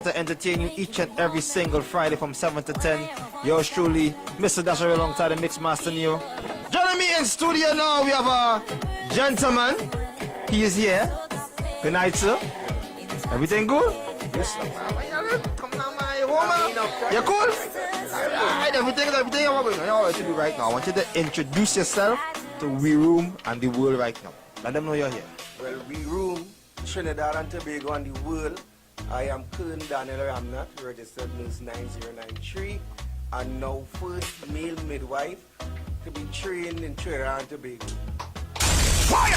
to entertain you each and every single Friday from 7 to 10. Yours truly, Mr. Dasher alongside the Mixmaster Neo. Joining me in studio now, we have a gentleman. He is here. Good night, sir. Everything good? Yes. Come down, my woman. You cool? Alright, everything I want you to do right now. I want you to introduce yourself to We Room and the world right now. Let them know you're here. Well, We Room, Trinidad and Tobago and the world. I am Kerne Ramnath, registered nurse 9093, and now first male midwife to be trained in Trinidad and Tobago. Fire!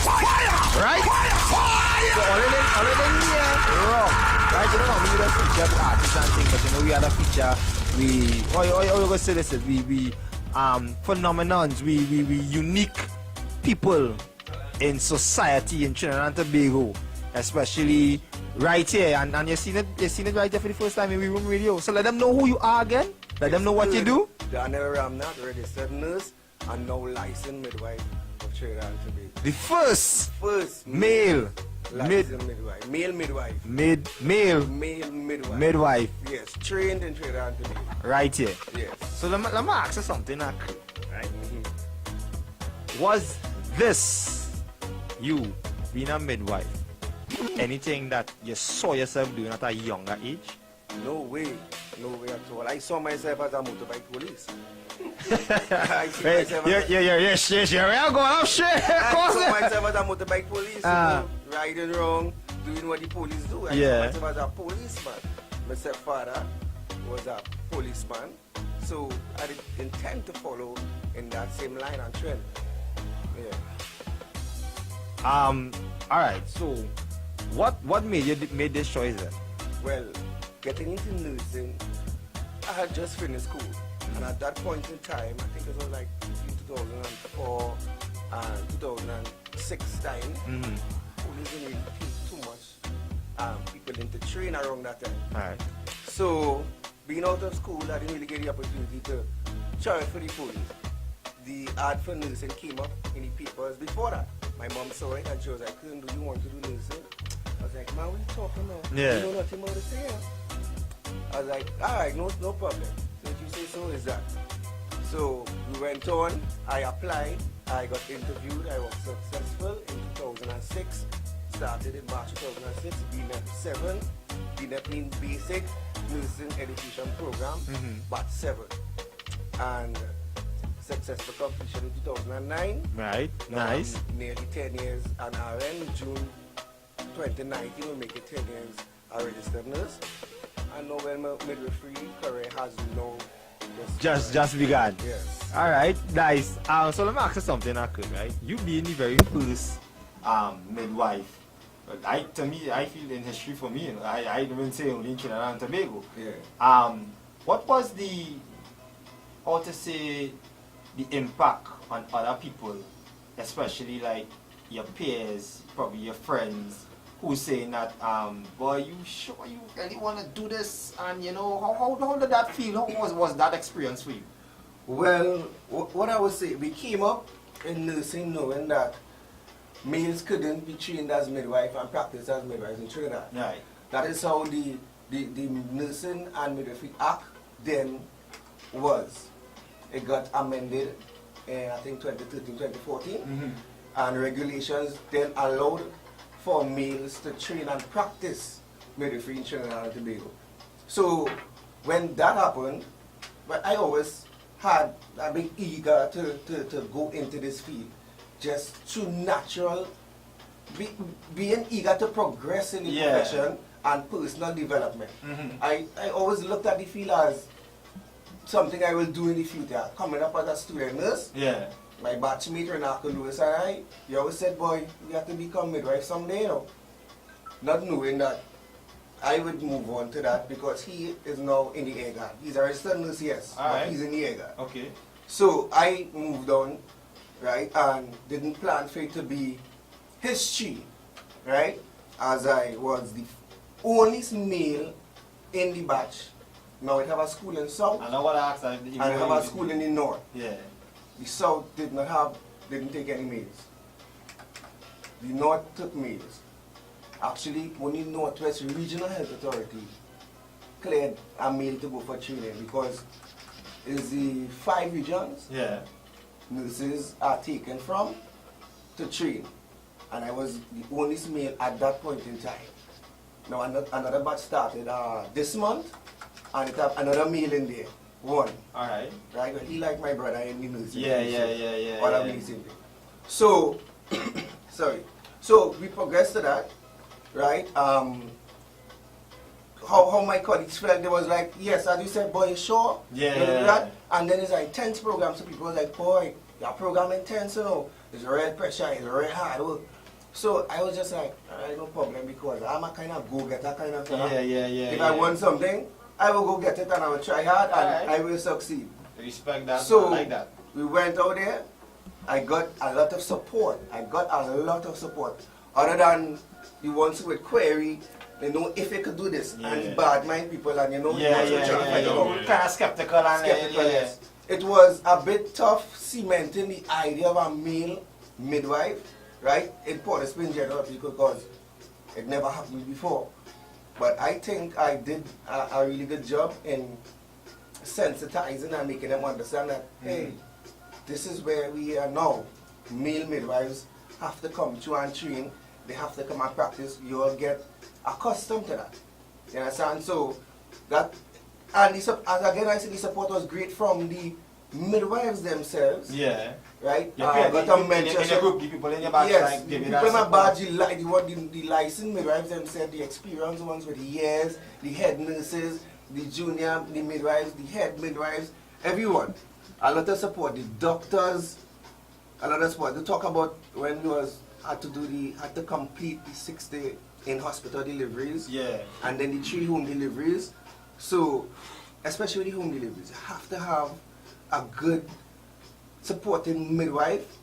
Fire! Right? Fire! So other than here, rock. Right? You know, we don't feature the artists and things, but you know, we had a feature. We're gonna say this, we phenomenons, we unique people in society in Trinidad and Tobago, especially right here, and you've seen it right here for the first time in We Room Radio. So let them know who you are again. Let them know what you do. Kerne Ramnath, registered nurse and now licensed midwife of Trinidad and Tobago. The first male midwife. Male midwife. Male midwife. Yes, trained in Trinidad and Tobago. Right here. Yes. So let me ask you something, right? Was this you being a midwife anything that you saw yourself doing at a younger age? No way at all. I saw myself as a motorbike police. I'm going up straight. I saw myself as a motorbike police, riding around, doing what the police do. I saw myself as a policeman. My stepfather was a policeman, so I did intend to follow in that same line and trend. Yeah. Alright, so what made this choice then? Well, getting into nursing, I had just finished school. And at that point in time, I think it was like 2004 and 2006 time, police didn't really teach too much. People didn't train around that time. Alright. So, being out of school, I didn't really get the opportunity to try for the police. The ad for nursing came up in the papers before that. My mom saw it and she was like, "Do you want to do nursing?" I was like, "Man, what are you talking about? Yeah. You know nothing about this here." I was like, "Alright, no problem. So if you say so, is that?" So we went on, I applied, I got interviewed, I was successful in 2006. Started in March 2006, BNEP 7. BNEP means Basic Nursing Education Program, but 7. And successful completion in 2009. Right, nice. Nearly 10 years an RN. June 2019 we make it 10 years a registered nurse. And now when my midwifery career has now just begun. Yes. Alright, nice. So let me ask you something, right? You being the very first midwife. I feel in history for me, I don't say only in Trinidad and Tobago. Yeah. What was the impact on other people, especially like your peers, probably your friends, who's saying that, boy, you sure you really want to do this? And you know, how did that feel? How was that experience for you? Well, what I would say, we came up in nursing knowing that males couldn't be trained as midwife and practice as midwives in Trinidad. Right. That is how the Nursing and Midwifery Act then was. It got amended in, I think, 2013, 2014. And regulations then allowed for males to train and practice midwifery in Trinidad and Tobago. So when that happened, I always had been eager to go into this field, just through natural, being eager to progress in the profession and personal development. I always looked at the field as something I will do in the future. Coming up as a student nurse, my batchmate Renata Lewis and he always said, "Boy, you have to become midwife someday, you know." Not knowing that I would move on to that because he is now in the air guard. He's a registered nurse, yes, but he's in the air guard. Okay. So I moved on, right, and didn't plan for it to be history, right, as I was the only male in the batch. Now we have a school in South, and I have a school in the North. Yeah. The South didn't take any males. The North took males. Actually, only Northwest Regional Health Authority cleared a male to go for training because it's the 5 regions nurses are taken from to train. And I was the only male at that point in time. Now another batch started this month, and it have another male in there. One. Alright. Right? Well, he like my brother in the nursing. Yeah. All amazing. So, sorry. So we progressed to that, right? How my colleagues felt, they was like, yes, as you said, boy, you sure? Yeah. And then it's an intense program, so people was like, boy, your program intense, you know. It's real pressure, it's real hard work. So I was just like, alright, no problem, because I'm a kind of go-getter kind of guy. If I want something, I will go get it and I will try hard and I will succeed. Respect that. So I like that. we went out there. I got a lot of support. Other than the ones who would query, you know, if you could do this, and bad mind people, and you know, kind of skeptical and yes. It was a bit tough cementing the idea of a male midwife, right, in Port of Spain general, because it never happened before. But I think I did a really good job in sensitizing and making them understand that, hey, this is where we are now. Male midwives have to come to and train. They have to come and practice. You will get accustomed to that. You understand? So that, and as again I said, the support was great from the midwives themselves. Yeah. Right? In your group, the people in your batch, yes, like, people in my batch, the licensed midwives themselves, the experienced ones with the years, the head nurses, the junior, the midwives, the head midwives, everyone. A lot of support. The doctors, a lot of support. They talk about when we had to complete the 6-day in-hospital deliveries. Yeah. And then the 3 home deliveries. So, especially the home deliveries, you have to have a good supporting midwife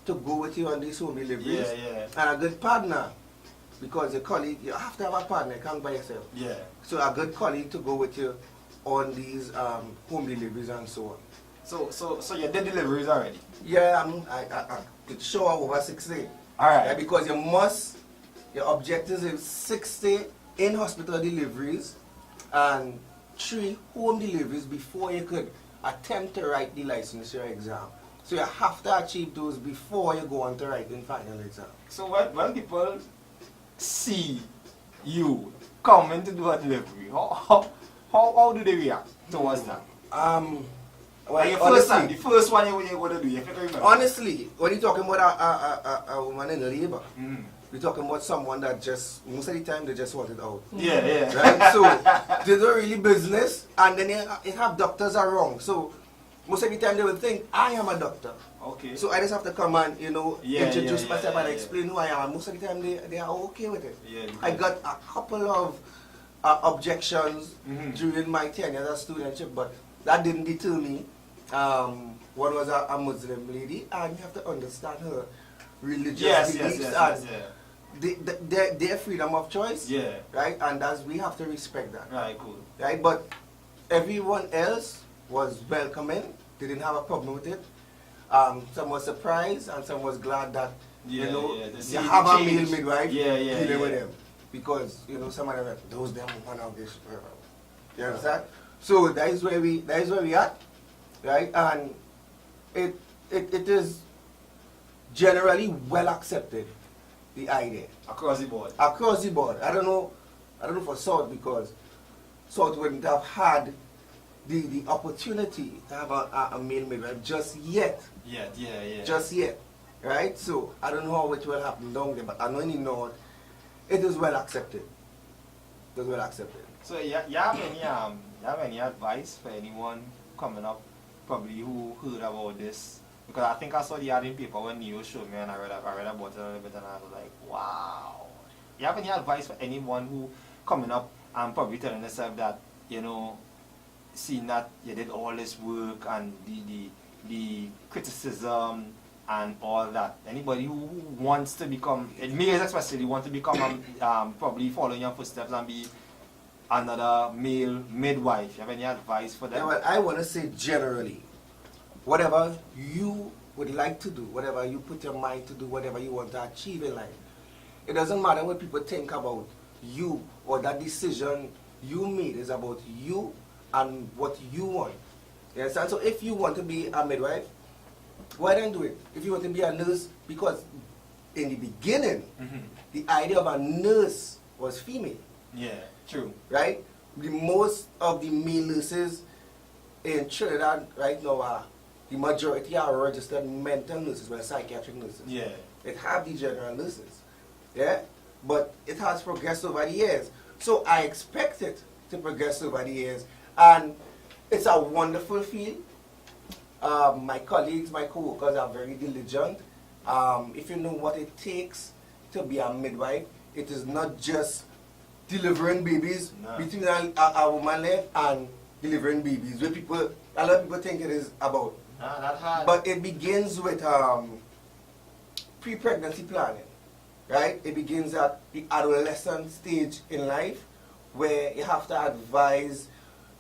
to go with you on these home deliveries. And a good partner, because a colleague, you have to have a partner, you can't by yourself. So a good colleague to go with you on these home deliveries and so on. So you did deliveries already? Yeah, I could show over 60. Alright. Yeah, because your objective is 60 in-hospital deliveries and 3 home deliveries before you could attempt to write the licensure exam. So you have to achieve those before you go on to write the final exam. So when people see you coming to do a delivery, how do they react towards that? The first one you're going to do, if you can remember. Honestly, when you're talking about a woman in labor, we're talking about someone that just, most of the time, they just want it out. Right? So, they don't really business, and then you have doctors are wrong. So, most of the time, they will think, I am a doctor. Okay. So, I just have to come and, introduce myself and explain who I am. And most of the time, they are okay with it. I got a couple of objections during my tenure as a studentship, but that didn't deter me. One was a Muslim lady, and you have to understand her religious beliefs and their freedom of choice, right? And we have to respect that. Right, cool. Right, but everyone else was welcoming. They didn't have a problem with it. Some was surprised, and some was glad that you have a male midwife dealing with them, because some of them those them one of this. You understand? So that is where we at. Right, and it is generally well accepted, the idea across the board. Across the board. I don't know for South, because South wouldn't have had the opportunity to have a male midwife just yet. Just yet, right? So I don't know how it will happen down there, but I know in the North, it is well accepted. It is well accepted. So you have any advice for anyone coming up, probably who heard about this? Because I think I saw the ad in paper when you showed me, and I read about it a little bit, and I was like, wow. You have any advice for anyone who coming up and probably telling themselves that, seeing that you did all this work and the criticism and all that? Anybody who wants to become, males especially, want to become probably following your footsteps and be another male midwife, you have any advice for them? Yeah, well, I want to say generally, whatever you would like to do, whatever you put your mind to do, whatever you want to achieve in life, it doesn't matter what people think about you or that decision you meet is about you and what you want. You understand? So if you want to be a midwife, why don't do it? If you want to be a nurse, because in the beginning, the idea of a nurse was female. Yeah, true. Right? The most of the male nurses in Trinidad right now are, the majority are registered mental nurses, well, psychiatric nurses. Yeah. It have the general nurses. Yeah? But it has progressed over the years. So I expect it to progress over the years. And it's a wonderful field. My colleagues, my co-workers are very diligent. If you know what it takes to be a midwife, it is not just delivering babies between a woman left and delivering babies. Where people, a lot of people think it is about. Not hard. But it begins with pre-pregnancy planning, right? It begins at the adolescent stage in life, where you have to advise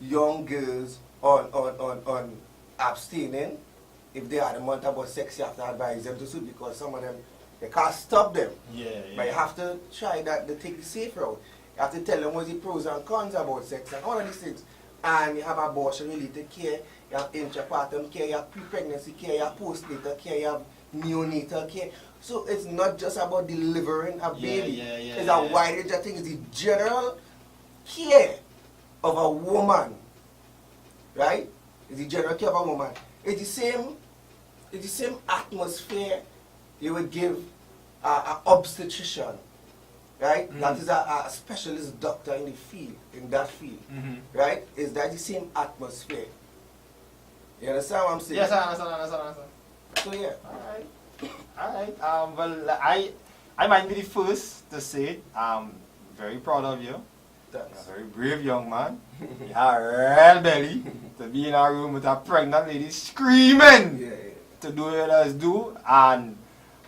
young girls on abstaining. If they are adamant about sex, you have to advise them to do, because some of them, you can't stop them. Yeah. But you have to try that, to take the safe route. You have to tell them what's the pros and cons about sex and all of these things. And you have abortion-related care, you have intrapartum care, you have pre-pregnancy care, you have postnatal care, you have neonatal care. So it's not just about delivering a baby. It's a wide range of things. It's the general care of a woman, right? It's the general care of a woman. It's the same atmosphere you would give an obstetrician, right? That is a specialist doctor in the field, in that field, right? Is that the same atmosphere? You understand what I'm saying? Yes, I understand. So yeah. Alright. Well, I might be the first to say it. I'm very proud of you. You're a very brave young man. You have a real belly to be in a room with a pregnant lady screaming to do what others do. And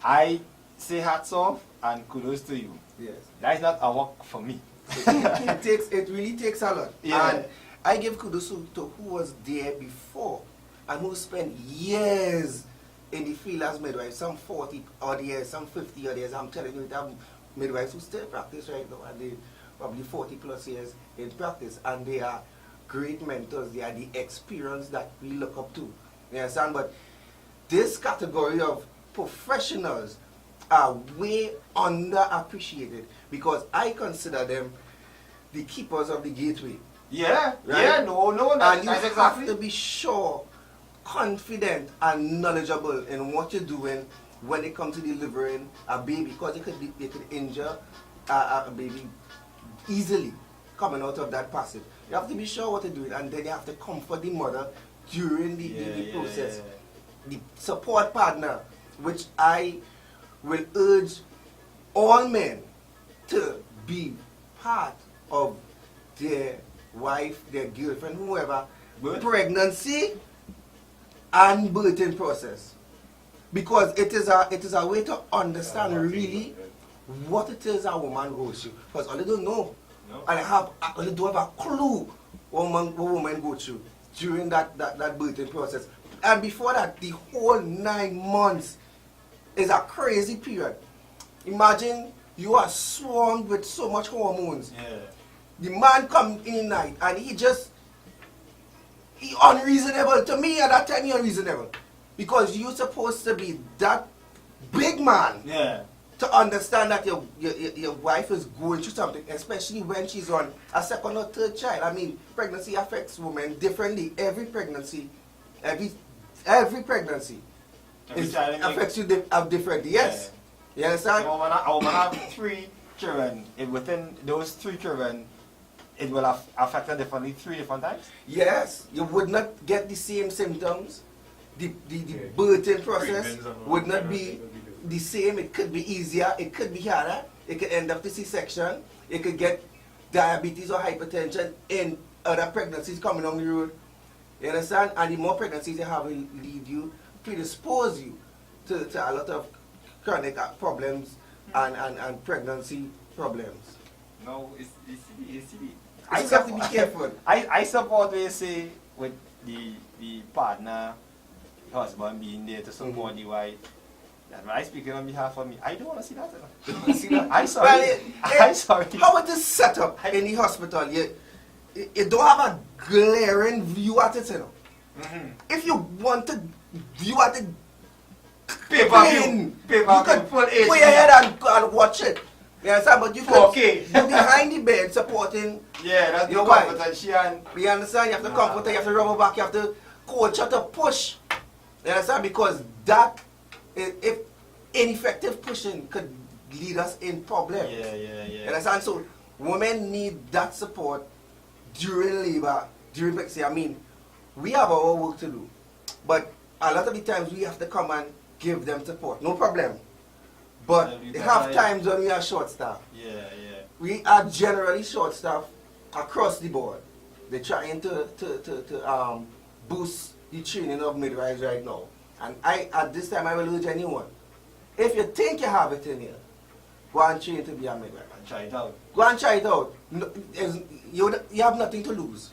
I say hats off and kudos to you. Yes. That is not a work for me. It really takes a lot. Yeah. And I give kudos to who was there before and who spent years in the field as midwives, some 40 odd years, some 50 odd years. I'm telling you, there are midwives who still practice right now, and they probably 40 plus years in practice, and they are great mentors. They are the experience that we look up to. You understand? But this category of professionals are way underappreciated, because I consider them the keepers of the gateway. Yeah, right? Yeah, no, and you that's have exactly. to be sure, confident and knowledgeable in what you're doing when it comes to delivering a baby, because you could injure a baby easily coming out of that passage. You have to be sure what you're doing, and then you have to comfort the mother during the process. The support partner, which I will urge all men to be part of their wife, their girlfriend, whoever, pregnancy and birthing process, because it is a way to understand really what it is a woman goes through, because all they don't know, and they don't have a clue what woman go through during that birthing process. And before that, the whole 9 months is a crazy period. Imagine you are swarmed with so much hormones. The man come in the night and he unreasonable. To me at that time, he unreasonable. Because you're supposed to be that big man to understand that your wife is going through something, especially when she's on a second or third child. I mean, pregnancy affects women differently. Every pregnancy affects you differently. Yes. You understand? A woman have 3 children. Within those 3 children, it will affect her differently 3 different times? Yes. You would not get the same symptoms. The birthing process would not be the same. It could be easier. It could be harder. It could end up to C-section. It could get diabetes or hypertension in other pregnancies coming on the road. You understand? And the more pregnancies you have will lead you, predispose you to a lot of chronic problems and pregnancy problems. No, it's I have to be careful. I support what you say with the partner, husband being there to support the wife. And when I speak on behalf of me, I don't want to see that. See that? I'm sorry. Well, I'm sorry. How it is set up in the hospital? you don't have a glaring view at it, you know. If you want to view at it clean, you could put your head and watch it. You understand? But you could be behind the bed supporting that's your the wife. comfort and she and You understand? You have to comfort her, you have to rub her back, you have to coach her to push. You understand? Because that, if ineffective pushing could lead us in problems. You understand? So women need that support during labor, during pregnancy. I mean, we have our work to do, but a lot of the times we have to come and give them support. No problem. But they have times when we are short staffed. We are generally short staffed across the board. They're trying to boost the training of midwives right now. And at this time I will urge anyone, if you think you have it in you, go and train to be a midwife. and try it out. Go and try it out. No, you have nothing to lose.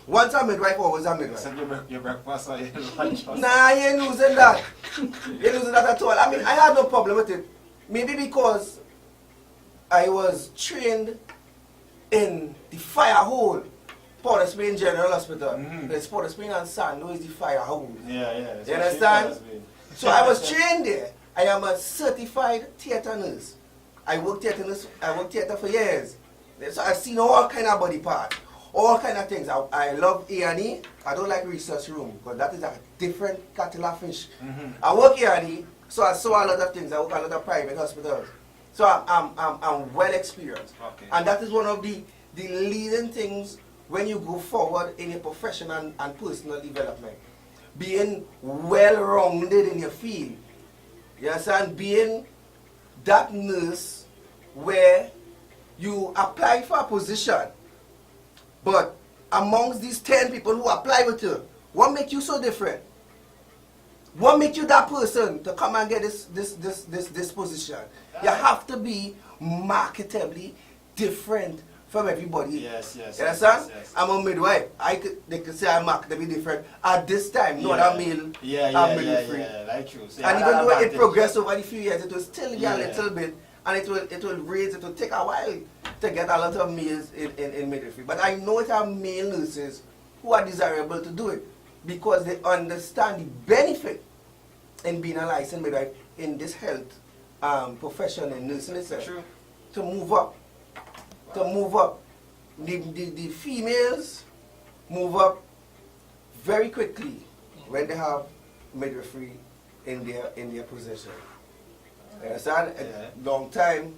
Once a midwife, always a midwife. Except your breakfast or your lunch. Nah, you ain't losing that. You ain't losing that at all. I mean, I had no problem with it. Maybe because I was trained in the fire hole, Port of Spain General Hospital. There's Port of Spain and Sando is the fire hole. Yeah. You understand? So I was trained there. I am a certified theatre nurse. I worked theatre for years. So I've seen all kind of body parts, all kind of things. I love A&E. I don't like research room because that is a different kettle of fish. I work A&E, so I saw a lot of things. I work at a lot of private hospitals. So I'm well experienced. Okay. And that is one of the leading things when you go forward in your profession and personal development. Being well-rounded in your field. You understand? Being that nurse where you apply for a position, but amongst these 10 people who apply with you, what makes you so different? What makes you that person to come and get this position? You have to be marketably different from everybody. Yes. You understand? Yes. I'm a midwife. They could say I'm marketably different at this time. No, that male. I'm midwifery. Like true. So And even though it progressed over the few years, it will still be a little bit, and it will raise. It will take a while to get a lot of males in midwifery. But I know it are male nurses who are desirable to do it because they understand the benefit in being a licensed midwife in this health profession in nursing itself. True. To move up. To move up. The females move up very quickly when they have midwifery in their possession. You understand? A long time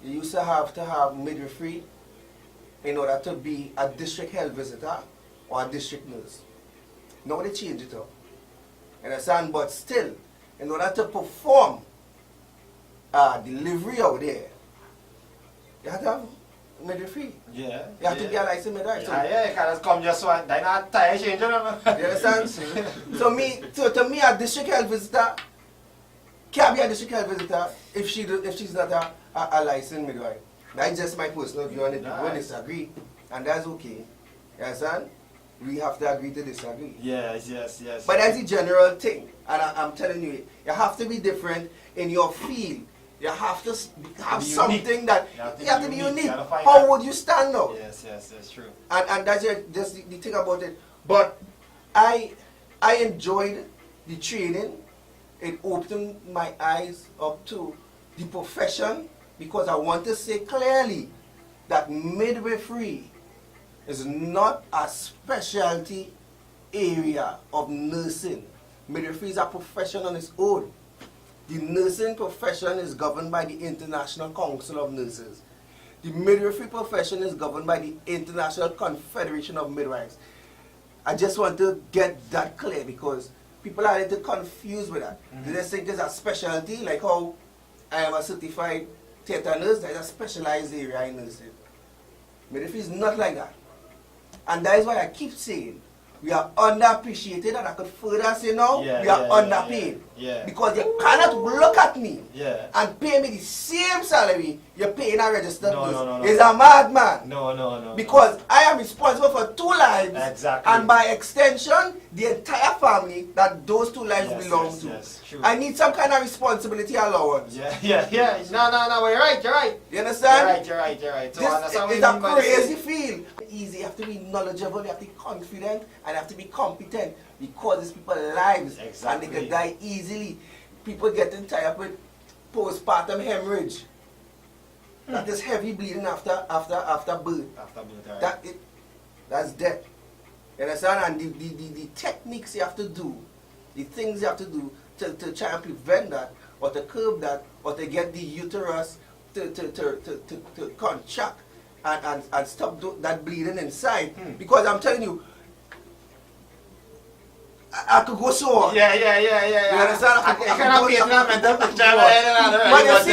you used to have midwifery in order to be a district health visitor or a district nurse. Now they change it up. You understand? But still, in order to perform delivery out there, you have to have midwifery. You have to be a licensed midwife. So you can't just come just one. They're not tire changing. you understand? So to me, a district health visitor can't be a district health visitor if she's not a licensed midwife. That's just my personal view on it. People disagree, and that's okay. You understand? We have to agree to disagree. Yes. But that's the general thing, and I'm telling you, you have to be different in your field. You have to have something that you have to be unique. How would you stand out? Yes, that's true. And that's just the thing about it. But I enjoyed the training. It opened my eyes up to the profession because I want to say clearly that midwifery is not a specialty area of nursing. Midwifery is a profession on its own. The nursing profession is governed by the International Council of Nurses. The midwifery profession is governed by the International Confederation of Midwives. I just want to get that clear because people are a little confused with that. They just think there's a specialty, like how I am a certified theatre nurse, there's a specialized area in nursing. Midwifery is not like that. And that is why I keep saying, we are underappreciated, and I could further say now, we are underpaid. Because you cannot look at me and pay me the same salary you're paying a registered No, nurse no. is a madman. No. Because I am responsible for 2 lives. Exactly. And by extension, the entire family that those 2 lives belong to. Yes, true. I need some kind of responsibility allowance. Yeah. No, you're right. You understand? You're right. So This is a crazy field. Easy, you have to be knowledgeable, you have to be confident, and you have to be competent because it's people's lives. Exactly. And they can die easily. People getting tied up with postpartum hemorrhage. That is heavy bleeding after birth. After birth, right. That's death. You understand? And the techniques you have to do, the things you have to do to try and prevent that, or to curb that, or to get the uterus to contract and stop that bleeding inside. Because I'm telling you, I could go so on. Yeah. You understand? I cannot be a mental picture. But you see,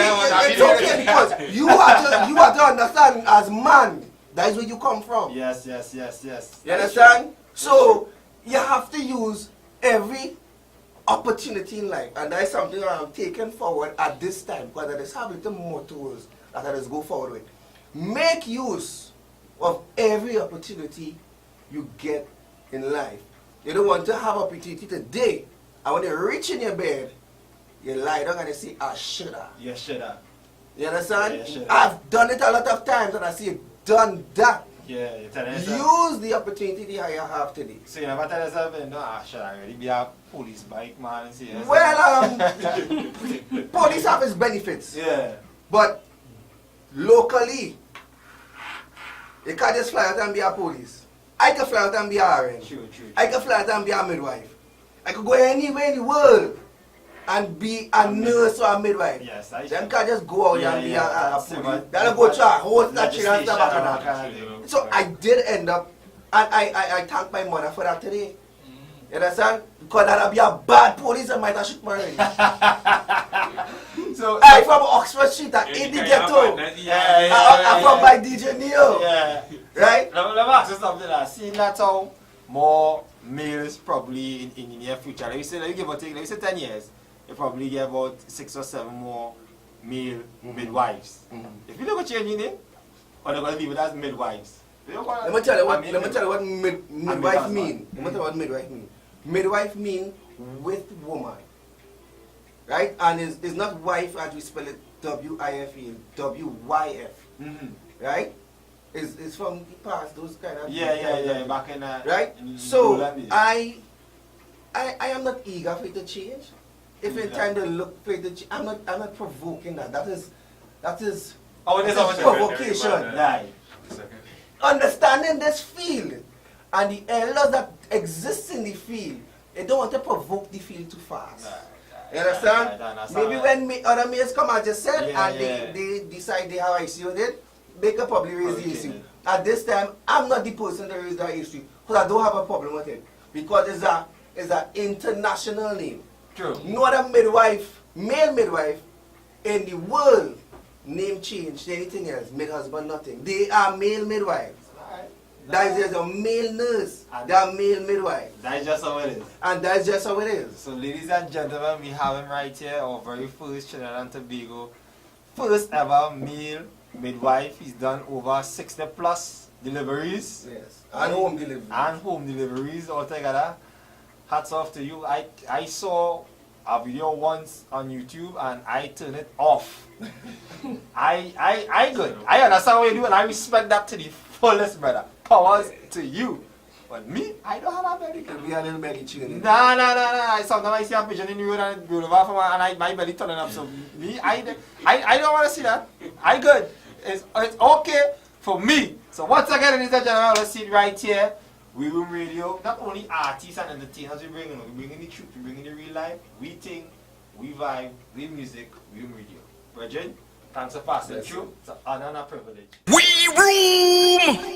it's okay because you have to understand as man, that is where you come from. Yes. You understand? So you have to use every opportunity in life, and that is something that I'm taking forward at this time because I just have little mottos that I just go forward with. Make use of every opportunity you get in life. You don't want to have opportunity today, and when you reach in your bed, you lie down and you say, I shoulda. You shoulda. You understand? Yeah, shoulda. I've done it a lot of times, and I say, done that. Yeah, you tell yourself. Use the opportunity that you have today. So you never tell yourself, no, I should already be a police bike man and see. Well, police have its benefits, Yeah. but locally, you can't just fly out and be a police. I can fly out and be a RN. True. I can fly out and be a midwife. I could go anywhere in the world and be a nurse or a midwife. Yes, Them can't just go out and be a police. They'll go to a whole statue and stuff like that. So I did end up, and I thank my mother for that today. You understand? Because that'd be a bad police and might have shoot me already. So I from Oxford Street, I in the ghetto. I'm from by DJ Neo. Yeah. Right? Let me ask you something. Seeing that how more males probably in the near future, let me say 10 years, you probably get about 6 or 7 more male midwives. If you look at changing it, or they're going to leave it as midwives. Let me tell you what midwife mean. Let me tell you what midwife mean. Midwife mean with woman. Right? And it's not wife as we spell it W-I-F-E, W-Y-F. Right? It's from the past, those kind of back in right? So I am not eager for it to change. If in time they look for it to change, I'm not provoking that. That is provocation. Right. Understanding this field and the elders that exist in the field, they don't want to provoke the field too fast. You understand? Maybe when other males come as just said and they decide they have issue with it, they can probably raise the issue. At this time, I'm not the person to raise that issue because I don't have a problem with it because it's an international name. True. No other midwife, male midwife in the world name changed anything else, male husband, nothing. They are male midwives. That is just a male nurse. They are male midwives. That's just how it is. And that's just how it is. So ladies and gentlemen, we have him right here, our very first Trinidad and Tobago, first ever male midwife. He's done over 60 plus deliveries. Yes. And home deliveries. And home deliveries altogether. Hats off to you. I saw a video once on YouTube and I turned it off. I good. I understand what you do and I respect that to the fullest, brother. Powers to you. But me, I don't have a belly. We are a little belly chicken. Nah. Sometimes I see a pigeon in the road and go over from and my belly turning up. So me, I don't want to see that. I good. It's okay for me. So once again, ladies and gentlemen, let's see it right here. We Room Radio, not only artists and entertainers we bring in the truth, we bring in the real life. We think, we vibe, we music, we Room Radio. Brethren, thanks for passing through. It's an honor and a privilege. We Room!